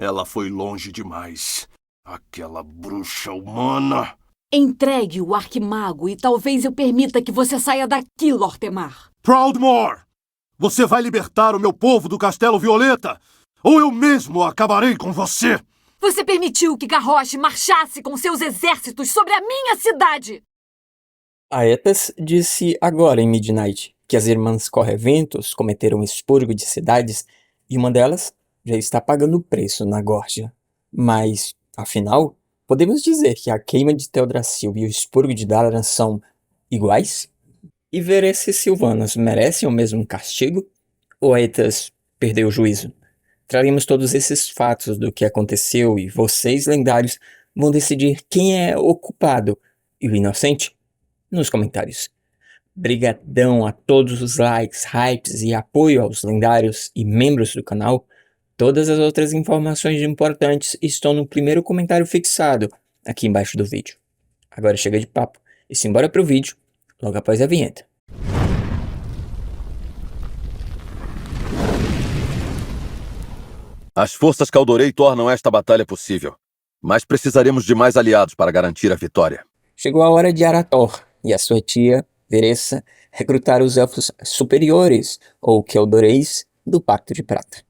Ela foi longe demais. Aquela bruxa humana. Entregue o Arquimago e talvez eu permita que você saia daqui, Lortemar. Proudmoore! Você vai libertar o meu povo do Castelo Violeta? Ou eu mesmo acabarei com você? Você permitiu que Garrosh marchasse com seus exércitos sobre a minha cidade! Aetas disse agora em Midnight que as irmãs Correventos cometeram um expurgo de cidades e uma delas já está pagando o preço na Górgia. Mas, afinal, podemos dizer que a queima de Teldrassil e o expurgo de Dalaran são iguais? E ver se Sylvanas merecem o mesmo castigo? Ou Aetas perdeu o juízo? Traremos todos esses fatos do que aconteceu e vocês, lendários, vão decidir quem é o culpado e o inocente nos comentários. Brigadão a todos os likes, hypes e apoio aos lendários e membros do canal. Todas as outras informações importantes estão no primeiro comentário fixado aqui embaixo do vídeo. Agora chega de papo e simbora pro vídeo logo após a vinheta. As forças Caldorei tornam esta batalha possível, mas precisaremos de mais aliados para garantir a vitória. Chegou a hora de Arator e a sua tia, Veressa, recrutar os elfos superiores, ou Keldoreis, do Pacto de Prata.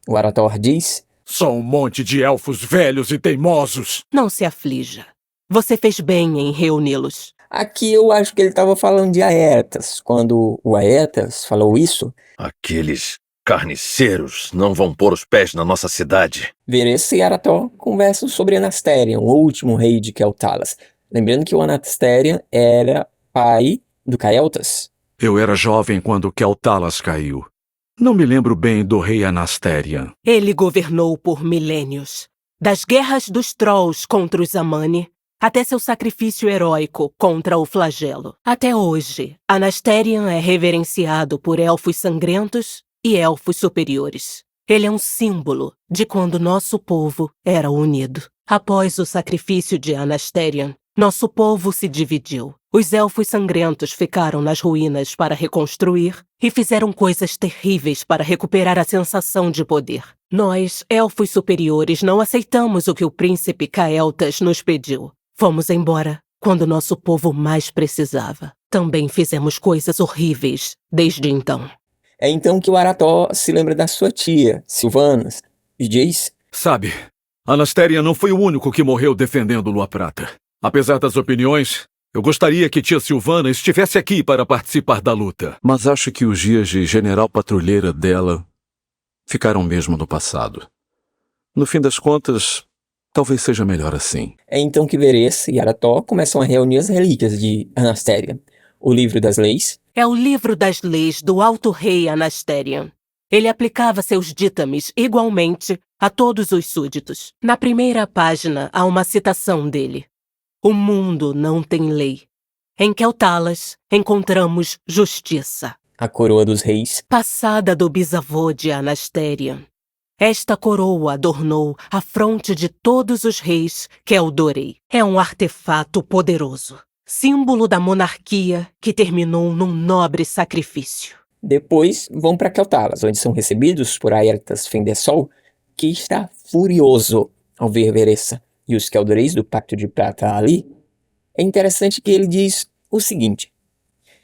O Arator diz: São um monte de elfos velhos e teimosos. Não se aflija. Você fez bem em reuni-los. Aqui eu acho que ele estava falando de Aetas. Quando o Aetas falou isso, Aqueles carniceiros não vão pôr os pés na nossa cidade. Veressa e Arator conversam sobre Anasterion, o último rei de Keltalas. Lembrando que o Anasterion era pai do Caeltas. Eu era jovem quando Keltalas caiu. Não me lembro bem do rei Anasterion. Ele governou por milênios. Das guerras dos Trolls contra os Amani, até seu sacrifício heróico contra o flagelo. Até hoje, Anasterion é reverenciado por elfos sangrentos e elfos superiores. Ele é um símbolo de quando nosso povo era unido. Após o sacrifício de Anasterion, nosso povo se dividiu. Os elfos sangrentos ficaram nas ruínas para reconstruir e fizeram coisas terríveis para recuperar a sensação de poder. Nós, elfos superiores, não aceitamos o que o príncipe Caeltas nos pediu. Fomos embora quando nosso povo mais precisava. Também fizemos coisas horríveis desde então. É então que o Arator se lembra da sua tia, Sylvanas, e diz: Sabe, Anasterion não foi o único que morreu defendendo Lua Prata. Apesar das opiniões, eu gostaria que tia Sylvana estivesse aqui para participar da luta. Mas acho que os dias de general patrulheira dela ficaram mesmo no passado. No fim das contas, talvez seja melhor assim. É então que Veressa e Arator começam a reunir as relíquias de Anasterion. O Livro das Leis. É o livro das leis do Alto Rei Anasterion. Ele aplicava seus ditames igualmente a todos os súditos. Na primeira página há uma citação dele. O mundo não tem lei. Em Keltalas encontramos justiça. A coroa dos reis. Passada do bisavô de Anasterion. Esta coroa adornou a fronte de todos os reis Keldorei. É um artefato poderoso. Símbolo da monarquia que terminou num nobre sacrifício. Depois vão para Keltalas, onde são recebidos por Aertas Fendesol, que está furioso ao ver Veressa e os Keldoreis do Pacto de Prata ali. É interessante que ele diz o seguinte: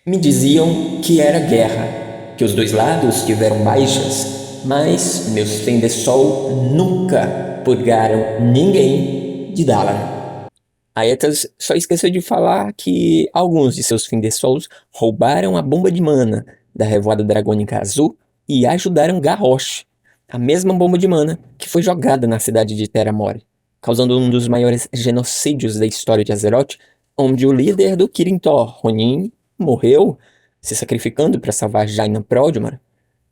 me diziam que era guerra, que os dois lados tiveram baixas, mas meus Fendesol nunca purgaram ninguém de Dalaran. Aetas só esqueceu de falar que alguns de seus Fendesols roubaram a bomba de mana da Revoada Dragônica Azul e ajudaram Garrosh, a mesma bomba de mana que foi jogada na cidade de Terra Mori, causando um dos maiores genocídios da história de Azeroth, onde o líder do Kirin Tor, Ronin, morreu se sacrificando para salvar Jaina Proldmar,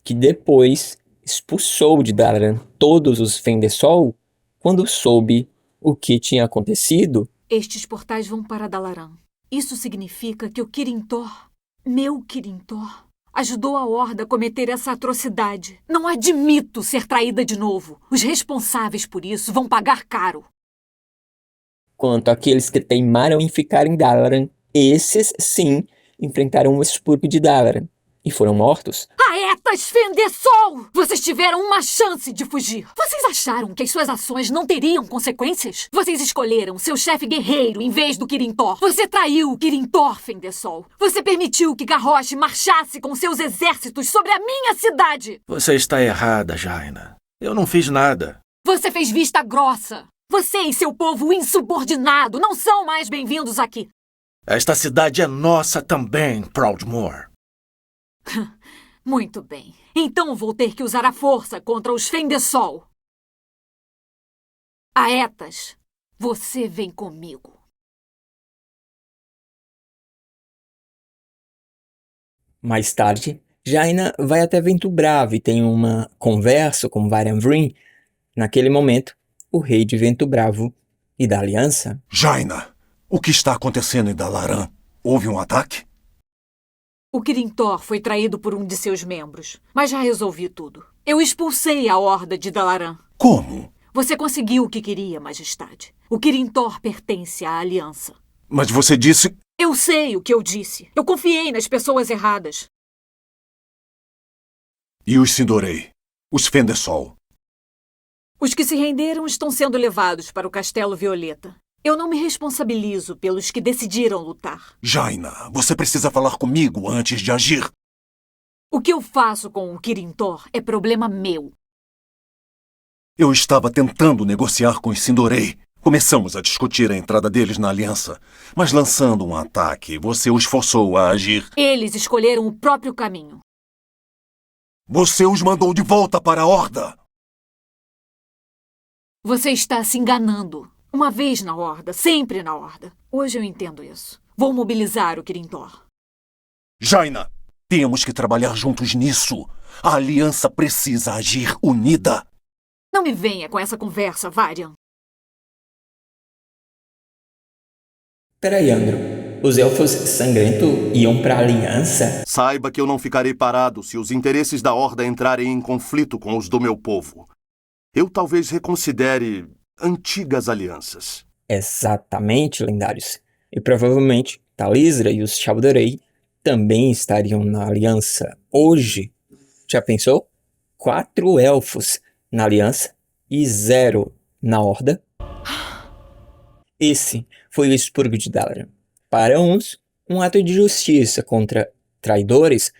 que depois expulsou de Dalaran todos os Fendesol quando soube o que tinha acontecido. Estes portais vão para Dalaran. Isso significa que o Kirin Tor, meu Kirin Tor, ajudou a Horda a cometer essa atrocidade. Não admito ser traída de novo. Os responsáveis por isso vão pagar caro. Quanto àqueles que teimaram em ficar em Dalaran, esses sim enfrentaram o expurgo de Dalaran e foram mortos. Aetas! Aetas Fendesol! Vocês tiveram uma chance de fugir. Vocês acharam que as suas ações não teriam consequências? Vocês escolheram seu chefe guerreiro em vez do Kirintor. Você traiu o Kirintor, Fendesol. Você permitiu que Garrosh marchasse com seus exércitos sobre a minha cidade. Você está errada, Jaina. Eu não fiz nada. Você fez vista grossa. Você e seu povo insubordinado não são mais bem-vindos aqui. Esta cidade é nossa também, Proudmoore. Muito bem. Então vou ter que usar a força contra os Fendesol. Aetas, você vem comigo. Mais tarde, Jaina vai até Vento Bravo e tem uma conversa com Varian Vryn. Naquele momento, o rei de Vento Bravo e da Aliança... Jaina, o que está acontecendo em Dalaran? Houve um ataque? O Kirintor foi traído por um de seus membros, mas já resolvi tudo. Eu expulsei a horda de Dalaran. Como? Você conseguiu o que queria, Majestade. O Kirintor pertence à Aliança. Mas você disse... Eu sei o que eu disse. Eu confiei nas pessoas erradas. E os Sindorei? Os Fendesol? Os que se renderam estão sendo levados para o Castelo Violeta. Eu não me responsabilizo pelos que decidiram lutar. Jaina, você precisa falar comigo antes de agir. O que eu faço com o Kirintor é problema meu. Eu estava tentando negociar com os Sindorei. Começamos a discutir a entrada deles na aliança. Mas lançando um ataque, você os forçou a agir. Eles escolheram o próprio caminho. Você os mandou de volta para a Horda. Você está se enganando. Uma vez na Horda, sempre na Horda. Hoje eu entendo isso. Vou mobilizar o Kirintor. Jaina, temos que trabalhar juntos nisso. A aliança precisa agir unida. Não me venha com essa conversa, Varian. Peraí, Andro. Os Elfos Sangrento iam pra Aliança? Saiba que eu não ficarei parado se os interesses da Horda entrarem em conflito com os do meu povo. Eu talvez reconsidere antigas alianças. Exatamente, lendários. E provavelmente Talisra e os Chaldorei também estariam na aliança hoje. Já pensou? 4 elfos na aliança e 0 na Horda. Esse foi o expurgo de Dalaran. Para uns, um ato de justiça contra traidores.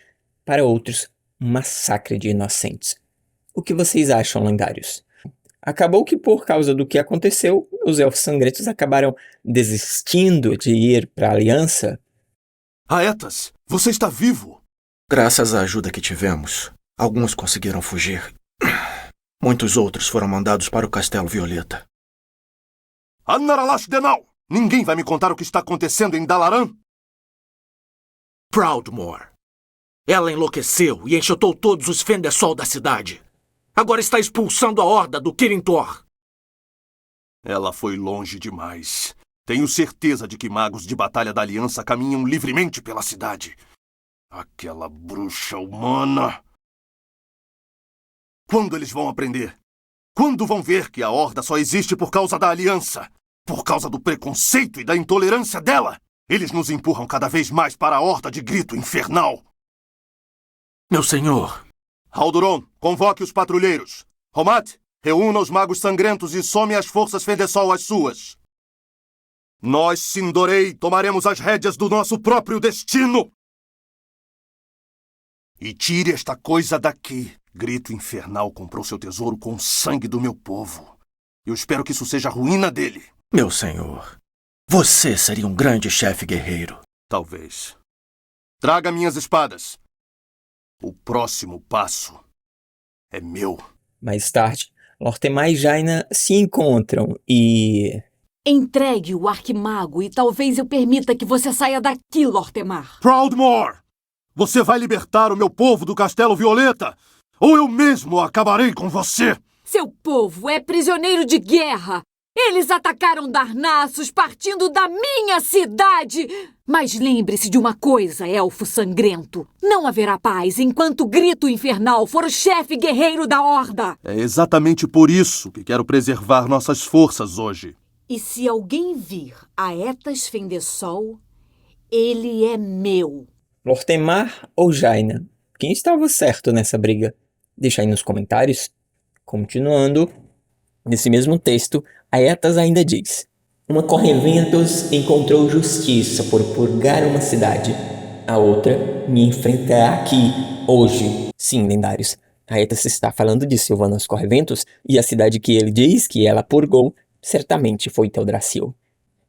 Para outros, um massacre de inocentes. O que vocês acham, lendários? Acabou que, por causa do que aconteceu, os Elfos Sangrentos acabaram desistindo de ir para a Aliança. Aetas, você está vivo! Graças à ajuda que tivemos, alguns conseguiram fugir. Muitos outros foram mandados para o Castelo Violeta. Anaralash Denal! Ninguém vai me contar o que está acontecendo em Dalaran? Proudmoore. Ela enlouqueceu e enxotou todos os Fendesol da cidade. Agora está expulsando a horda do Kirintor. Ela foi longe demais. Tenho certeza de que magos de batalha da Aliança caminham livremente pela cidade. Aquela bruxa humana. Quando eles vão aprender? Quando vão ver que a Horda só existe por causa da Aliança? Por causa do preconceito e da intolerância dela? Eles nos empurram cada vez mais para a Horda de Grito Infernal. Meu senhor. Halduron, convoque os patrulheiros. Romat, reúna os magos sangrentos e some as forças Fendesol às suas. Nós, Sindorei, tomaremos as rédeas do nosso próprio destino. E tire esta coisa daqui. Grito Infernal comprou seu tesouro com o sangue do meu povo. Eu espero que isso seja a ruína dele. Meu senhor, você seria um grande chefe guerreiro. Talvez. Traga minhas espadas. O próximo passo é meu. Mais tarde, Lortemar e Jaina se encontram e... Entregue o Arquimago e talvez eu permita que você saia daqui, Lortemar. Proudmoore! Você vai libertar o meu povo do Castelo Violeta? Ou eu mesmo acabarei com você? Seu povo é prisioneiro de guerra. Eles atacaram Darnassus partindo da minha cidade. Mas lembre-se de uma coisa, Elfo Sangrento. Não haverá paz enquanto o Grito Infernal for o chefe guerreiro da Horda. É exatamente por isso que quero preservar nossas forças hoje. E se alguém vir Aetas Fendesol, ele é meu. Lortemar ou Jaina? quem estava certo nessa briga? Deixa aí nos comentários. Continuando, nesse mesmo texto, Aetas ainda diz: uma corre-ventos encontrou justiça por purgar uma cidade. A outra me enfrenta aqui, hoje. Sim, lendários. Aetas está falando de Sylvanas Corre-ventos, e a cidade que ele diz que ela purgou certamente foi Teldrassil.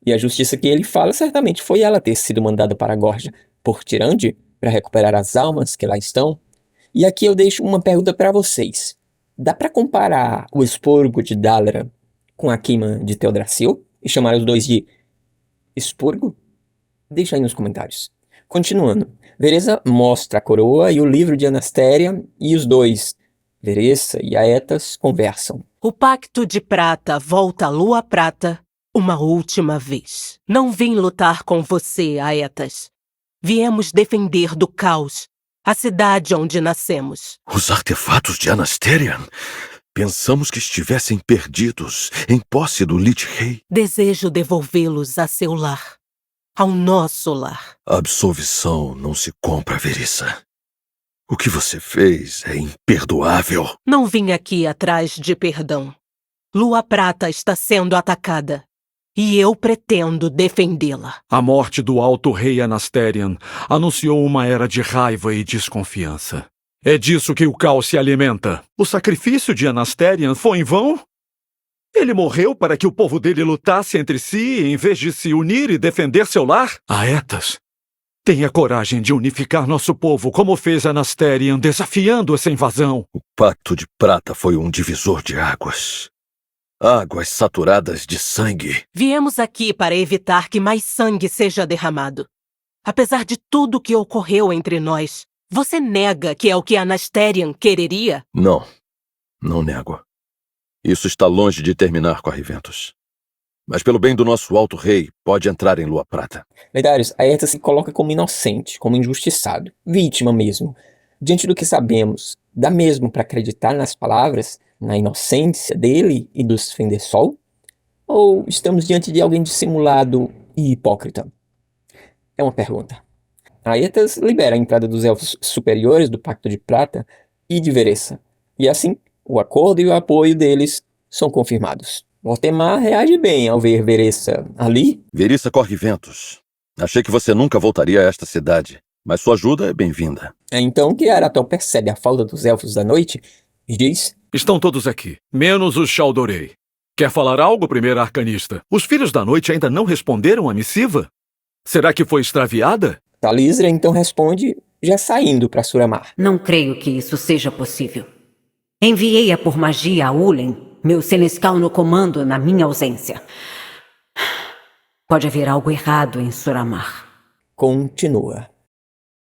E a justiça que ele fala certamente foi ela ter sido mandada para a Gorja por Tirande para recuperar as almas que lá estão. E aqui eu deixo uma pergunta para vocês. Dá para comparar o expurgo de Dalaran com a queima de Teldrassil e chamar os dois de expurgo? Deixa aí nos comentários. Continuando, Veressa mostra a coroa e o livro de Anastéria e os dois, Veressa e Aetas, conversam. O Pacto de Prata volta à Lua Prata uma última vez. Não vim lutar com você, Aetas. Viemos defender do caos a cidade onde nascemos. Os artefatos de Anasterian? Pensamos que estivessem perdidos, em posse do Lich Rei. Desejo devolvê-los a seu lar, ao nosso lar. A absolvição não se compra, Veressa. O que você fez é imperdoável. Não vim aqui atrás de perdão. Lua Prata está sendo atacada. E eu pretendo defendê-la. A morte do Alto Rei Anasterian anunciou uma era de raiva e desconfiança. É disso que o caos se alimenta. O sacrifício de Anasterian foi em vão? Ele morreu para que o povo dele lutasse entre si, em vez de se unir e defender seu lar? Aetas, tenha coragem de unificar nosso povo, como fez Anasterian, desafiando essa invasão. O Pacto de Prata foi um divisor de águas. Águas saturadas de sangue. Viemos aqui para evitar que mais sangue seja derramado. Apesar de tudo que ocorreu entre nós, você nega que é o que Anasterian quereria? Não nego. Isso está longe de terminar, Corre-ventos. Mas pelo bem do nosso Alto Rei, pode entrar em Lua Prata. Lendários, Aetas se coloca como inocente, como injustiçado, vítima mesmo. Diante do que sabemos, dá mesmo para acreditar nas palavras, na inocência dele e dos Fendesol? Ou estamos diante de alguém dissimulado e hipócrita? É uma pergunta. Aetas libera a entrada dos elfos superiores do Pacto de Prata e de Veressa. E assim, o acordo e o apoio deles são confirmados. Mortemar reage bem ao ver Veressa ali. Veressa Corre-ventos. Achei que você nunca voltaria a esta cidade, mas sua ajuda é bem-vinda. É então que Arathel percebe a falta dos elfos da noite e diz: Estão todos aqui, menos os Shaldorei. Quer falar algo, primeira arcanista? Os Filhos da Noite ainda não responderam à missiva? Será que foi extraviada? Talisra então responde, já saindo para Suramar. Não creio que isso seja possível. Enviei-a por magia a Ulen, meu senescal no comando na minha ausência. Pode haver algo errado em Suramar. Continua.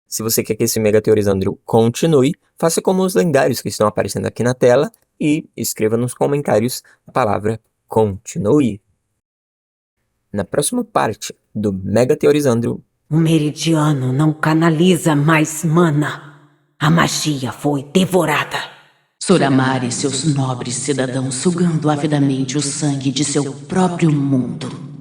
Se você quer que esse Mega Teorizandro continue, faça como os lendários que estão aparecendo aqui na tela e escreva nos comentários a palavra continue. Na próxima parte do Mega Teorizandro, o meridiano não canaliza mais mana. A magia foi devorada. Suramar e seus nobres cidadãos sugando avidamente o sangue de seu próprio mundo.